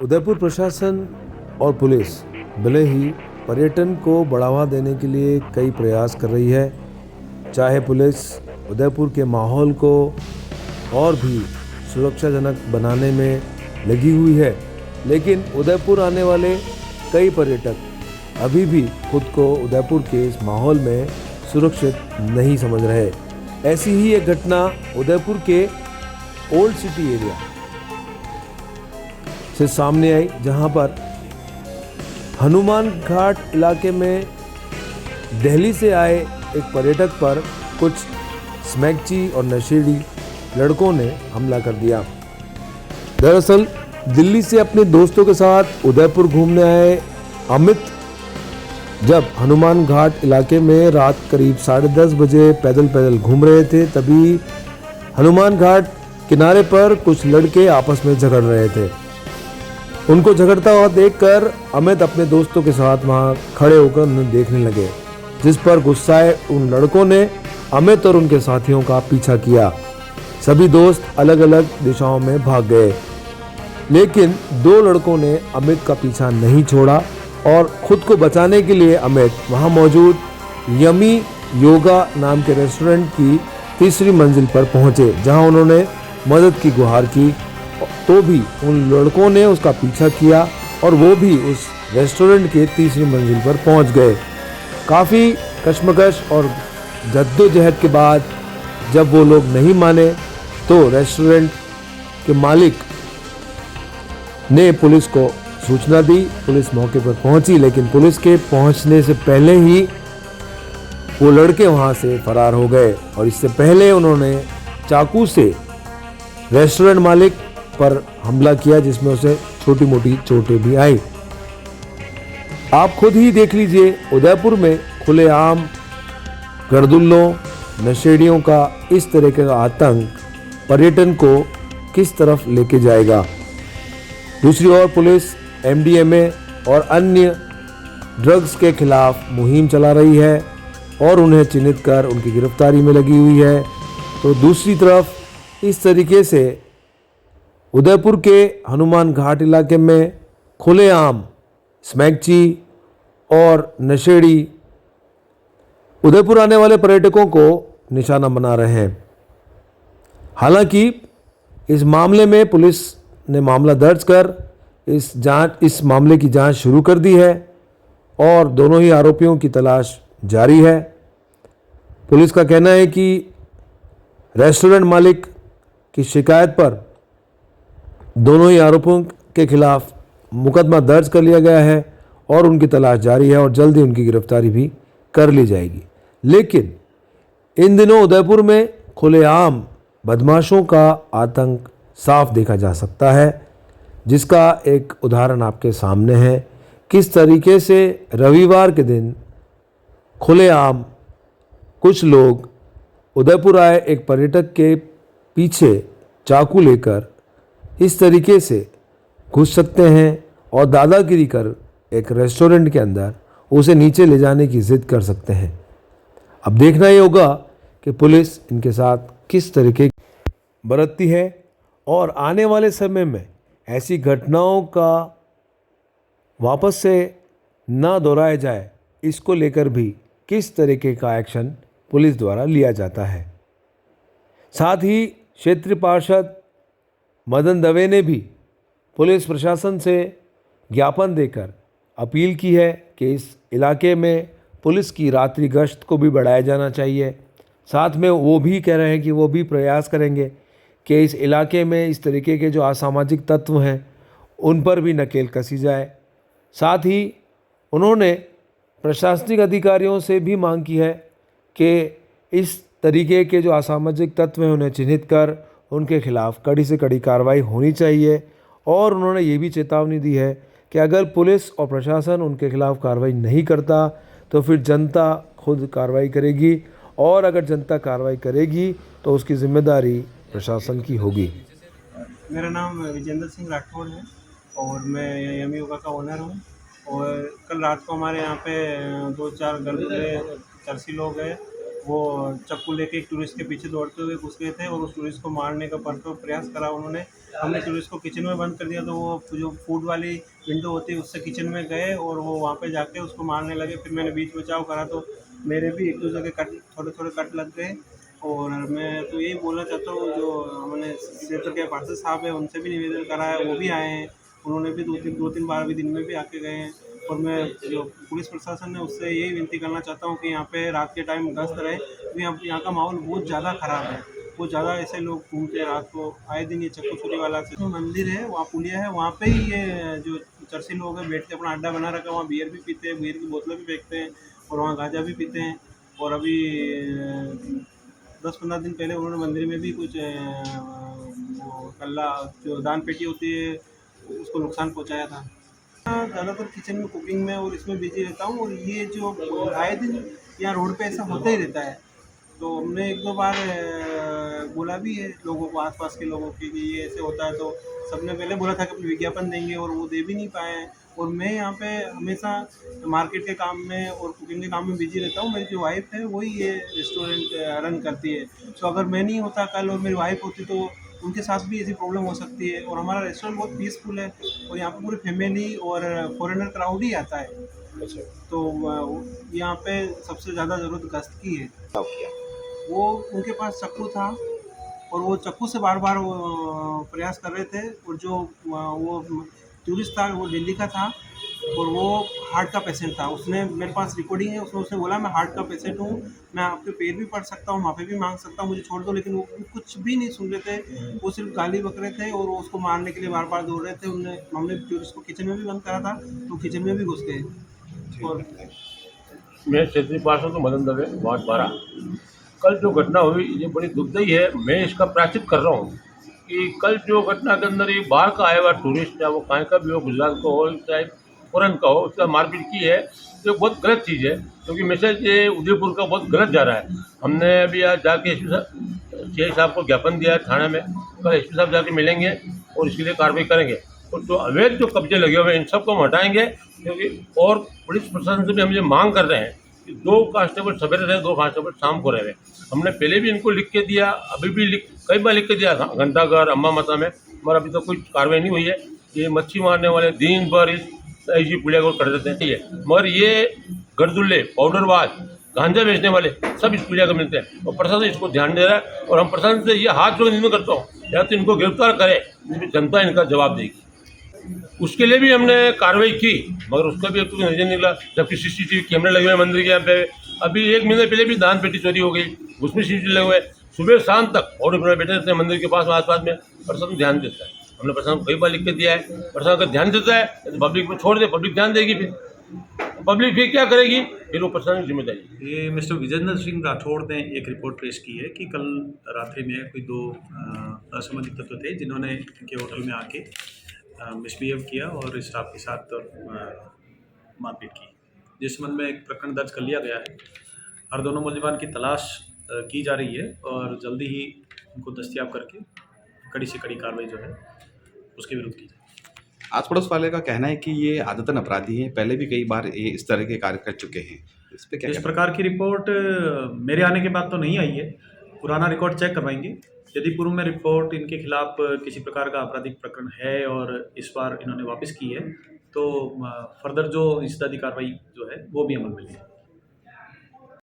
उदयपुर प्रशासन और पुलिस भले ही पर्यटन को बढ़ावा देने के लिए कई प्रयास कर रही है। चाहे पुलिस उदयपुर के माहौल को और भी सुरक्षाजनक बनाने में लगी हुई है, लेकिन उदयपुर आने वाले कई पर्यटक अभी भी खुद को उदयपुर के इस माहौल में सुरक्षित नहीं समझ रहे। ऐसी ही एक घटना उदयपुर के ओल्ड सिटी एरिया से सामने आई, जहां पर हनुमान घाट इलाके में दिल्ली से आए एक पर्यटक पर कुछ स्मैकची और नशेड़ी लड़कों ने हमला कर दिया। दरअसल दिल्ली से अपने दोस्तों के साथ उदयपुर घूमने आए अमित जब हनुमान घाट इलाके में रात करीब 10:30 बजे पैदल घूम रहे थे, तभी हनुमान घाट किनारे पर कुछ लड़के आपस में झगड़ रहे थे। उनको झगड़ता हुआ देखकर अमित अपने दोस्तों के साथ वहां खड़े होकर उन्हें देखने लगे, जिस पर गुस्साए उन लड़कों ने अमित और उनके साथियों का पीछा किया। सभी दोस्त अलग अलग दिशाओं में भाग गए, लेकिन दो लड़कों ने अमित का पीछा नहीं छोड़ा और खुद को बचाने के लिए अमित वहां मौजूद यमी योगा नाम के रेस्टोरेंट की तीसरी मंजिल पर पहुंचे, जहां उन्होंने मदद की गुहार की, तो भी उन लड़कों ने उसका पीछा किया और वो भी उस रेस्टोरेंट के तीसरी मंजिल पर पहुंच गए। काफ़ी कश्मकश और जद्दोजहद के बाद जब वो लोग नहीं माने तो रेस्टोरेंट के मालिक ने पुलिस को सूचना दी। पुलिस मौके पर पहुंची, लेकिन पुलिस के पहुंचने से पहले ही वो लड़के वहां से फरार हो गए और इससे पहले उन्होंने चाकू से रेस्टोरेंट मालिक पर हमला किया, जिसमें उसे छोटी मोटी चोटें भी आई। आप खुद ही देख लीजिए, उदयपुर में खुलेआम गर्दुल्लों नशेड़ियों का इस तरह का आतंक पर्यटन को किस तरफ लेके जाएगा। दूसरी ओर पुलिस MDMA और अन्य ड्रग्स के खिलाफ मुहिम चला रही है और उन्हें चिन्हित कर उनकी गिरफ्तारी में लगी हुई है। तो दूसरी तरफ इस तरीके से उदयपुर के हनुमान घाट इलाके में खुलेआम स्मैकची और नशेड़ी उदयपुर आने वाले पर्यटकों को निशाना बना रहे हैं। हालांकि इस मामले में पुलिस ने मामला दर्ज कर इस मामले की जांच शुरू कर दी है और दोनों ही आरोपियों की तलाश जारी है। पुलिस का कहना है कि रेस्टोरेंट मालिक की शिकायत पर दोनों ही आरोपियों के खिलाफ मुकदमा दर्ज कर लिया गया है और उनकी तलाश जारी है और जल्द ही उनकी गिरफ्तारी भी कर ली जाएगी। लेकिन इन दिनों उदयपुर में खुलेआम बदमाशों का आतंक साफ देखा जा सकता है, जिसका एक उदाहरण आपके सामने है। किस तरीके से रविवार के दिन खुलेआम कुछ लोग उदयपुर आए एक पर्यटक के पीछे चाकू लेकर इस तरीके से घुस सकते हैं और दादागिरी कर एक रेस्टोरेंट के अंदर उसे नीचे ले जाने की जिद कर सकते हैं। अब देखना ये होगा कि पुलिस इनके साथ किस तरीके बरतती है और आने वाले समय में ऐसी घटनाओं का वापस से ना दोहराया जाए, इसको लेकर भी किस तरीके का एक्शन पुलिस द्वारा लिया जाता है। साथ ही क्षेत्रीय पार्षद मदन दवे ने भी पुलिस प्रशासन से ज्ञापन देकर अपील की है कि इस इलाके में पुलिस की रात्रि गश्त को भी बढ़ाया जाना चाहिए। साथ में वो भी कह रहे हैं कि वो भी प्रयास करेंगे कि इस इलाके में इस तरीके के जो असामाजिक तत्व हैं उन पर भी नकेल कसी जाए। साथ ही उन्होंने प्रशासनिक अधिकारियों से भी मांग की है कि इस तरीके के जो असामाजिक तत्व हैं उन्हें चिन्हित कर उनके खिलाफ कड़ी से कड़ी कार्रवाई होनी चाहिए। और उन्होंने ये भी चेतावनी दी है कि अगर पुलिस और प्रशासन उनके खिलाफ कार्रवाई नहीं करता तो फिर जनता खुद कार्रवाई करेगी और अगर जनता कार्रवाई करेगी तो उसकी जिम्मेदारी प्रशासन की होगी। मेरा नाम विजेंद्र सिंह राठौड़ है और मैं यमी योगा का ओनर हूँ। और कल रात को हमारे यहाँ पे 2-4 गलत चरसी लोग हैं वो चाकू लेके एक टूरिस्ट के पीछे दौड़ते हुए घुस गए थे और उस टूरिस्ट को मारने का भरपूर प्रयास करा उन्होंने। हमने टूरिस्ट को किचन में बंद कर दिया, तो वो जो फूड वाली विंडो होती है उससे किचन में गए और वो वहाँ पे जाके उसको मारने लगे। फिर मैंने बीच बचाव करा तो मेरे भी एक दो जगह कट, थोड़े थोड़े कट लग गए। और मैं तो यही बोलना चाहता हूँ, जो हमने क्षेत्र के पार्षद साहब हैं उनसे भी निवेदन करा है, वो भी आए हैं, उन्होंने भी दो तीन बार भी दिन में भी आके गए हैं। और मैं जो पुलिस प्रशासन है उससे यही विनती करना चाहता हूँ कि यहाँ पे रात के टाइम गश्त रहे, क्योंकि यहाँ का माहौल बहुत ज़्यादा ख़राब है। बहुत ज़्यादा ऐसे लोग घूमते हैं रात को, आए दिन ये चक्कू चोरी वाला जो मंदिर है, वहाँ पुलिया है, वहाँ पे ही ये जो चर्ची लोग हैं बैठ के अपना अड्डा बना रखा है, वहाँ बियर भी पीते हैं, बियर की बोतलें भी फेंकते हैं और वहाँ गांजा भी पीते हैं। और अभी 10-15 दिन पहले उन्होंने मंदिर में भी कुछ वो कल्ला जो दान पेटी होती है उसको नुकसान पहुँचाया था। ज़्यादातर किचन में, कुकिंग में और इसमें बिजी रहता हूँ, और ये जो आए दिन यहाँ रोड पे ऐसा होता ही रहता है। तो हमने एक दो बार बोला भी है लोगों को, आसपास के लोगों को, कि ये ऐसे होता है, तो सबने पहले बोला था कि अपने विज्ञापन देंगे और वो दे भी नहीं पाए हैं। और मैं यहाँ पे हमेशा मार्केट के काम में और कुकिंग के काम में बिजी रहता हूँ। मेरी जो वाइफ है वही ये रेस्टोरेंट रन करती है, तो अगर मैं नहीं होता कल और मेरी वाइफ होती तो उनके साथ भी ऐसी प्रॉब्लम हो सकती है। और हमारा रेस्टोरेंट बहुत पीसफुल है और यहाँ पे पूरी फैमिली और फॉरेनर क्राउड ही आता है। अच्छा। तो यहाँ पे सबसे ज़्यादा ज़रूरत गश्त की है। साफ किया। वो उनके पास चाकू था और वो चाकू से बार बार वो प्रयास कर रहे थे। और जो वो टूरिस्ट था वो दिल्ली का था और वो हार्ट का पेशेंट था। उसने, मेरे पास रिकॉर्डिंग है, उसमें उसने बोला मैं हार्ट का पेशेंट हूँ, मैं आपके पैर भी पड़ सकता हूँ, माफ़ी भी मांग सकता हूँ, मुझे छोड़ दो। लेकिन वो कुछ भी नहीं सुन रहे थे, वो सिर्फ गाली बक रहे थे और वो उसको मारने के लिए बार बार दौड़ रहे थे। हमने टूरिस्ट को किचन में भी बंद करा था, तो किचन में भी घुस गए। और मैं क्षेत्रीय पार्षद हूँ मदन दवे, वार्ड 12। कल जो घटना हुई ये बड़ी दुखदायी है। मैं इसका प्रायश्चित कर रहा हूँ कि कल जो घटना के अंदर ये बाहर का आया हुआ टूरिस्ट, चाहे वो कहीं का भी हो, गुजरात का हो चाहे फॉरन का हो, उसका मारपीट की है, तो बहुत गलत चीज़ है। क्योंकि मैसेज ये उदयपुर का बहुत गलत जा रहा है। हमने अभी आज जाके सी साहब को ज्ञापन दिया है थाने में, कल एस साहब जाके मिलेंगे और इसके लिए कार्रवाई करेंगे। और जो अवैध जो कब्जे लगे हुए हैं इन सबको हम हटाएंगे। क्योंकि और पुलिस प्रशासन से भी हम ये मांग कर रहे हैं कि 2 कांस्टेबल सवेरे रहे, 2 कांस्टेबल शाम को रहे। हमने पहले भी इनको लिख के दिया, अभी भी कई बार लिख के दिया था घंटाघर, अम्मा माता में, मगर अभी तक कोई कार्रवाई नहीं हुई है। ये मच्छी मारने वाले दिन भर इस ऐसी पुलिया को कर देते हैं, ये मगर ये गर्दुल्ले, पाउडरबाज, गांजा बेचने वाले सब इस पुलिया को मिलते हैं और प्रशासन इसको ध्यान दे रहा है। और हम प्रशासन से ये हाथ जोड़ निवेदन करता हूँ, या तो इनको गिरफ्तार करे, जनता इनका जवाब देगी। उसके लिए भी हमने कार्रवाई की, मगर उसका भी अब तक नजर निकला। जबकि सीसीटीवी कैमरे लगे हुए मंदिर के यहाँ पे, अभी 1 महीने पहले भी दान पेटी चोरी हो गई, उसमें सीसीटीवी लगे हुए। सुबह शाम तक और बैठे रहते हैं मंदिर के पास में, आसपास में। प्रशासन ध्यान देता है, हमने प्रशासन को कई बार लिख के दिया है, प्रशासन का ध्यान देता है तो पब्लिक को छोड़ दे, पब्लिक ध्यान देगी, फिर पब्लिक फिर क्या करेगी, फिर वो प्रशासन की जिम्मेदारी। ये मिस्टर विजेंद्र सिंह राठौड़ ने एक रिपोर्ट पेश की है कि कल रात्रि में कोई 2 असामाजिक तत्व थे जिन्होंने इनके होटल में आके मिसबिहेव किया और स्टाफ के साथ मारपीट की, जिस संबंध में एक प्रकरण दर्ज कर लिया गया है। हर दोनों मुलजिमान की तलाश की जा रही है और जल्दी ही उनको दस्तयाब करके कड़ी से कड़ी कार्रवाई जो है उसके विरुद्ध की जाए। आस पड़ोस वाले का कहना है कि ये आदतन अपराधी हैं, पहले भी कई बार ये इस तरह के कार्य कर चुके हैं। इस पे क्या इस कहना? प्रकार की रिपोर्ट मेरे आने के बाद तो नहीं आई है, पुराना रिकॉर्ड चेक करवाएंगे। यदि पूर्व में रिपोर्ट इनके खिलाफ किसी प्रकार का आपराधिक प्रकरण है और इस बार इन्होंने वापस की है, तो फर्दर जो इंसदादी कार्रवाई जो है वो भी अमल में लेंगे।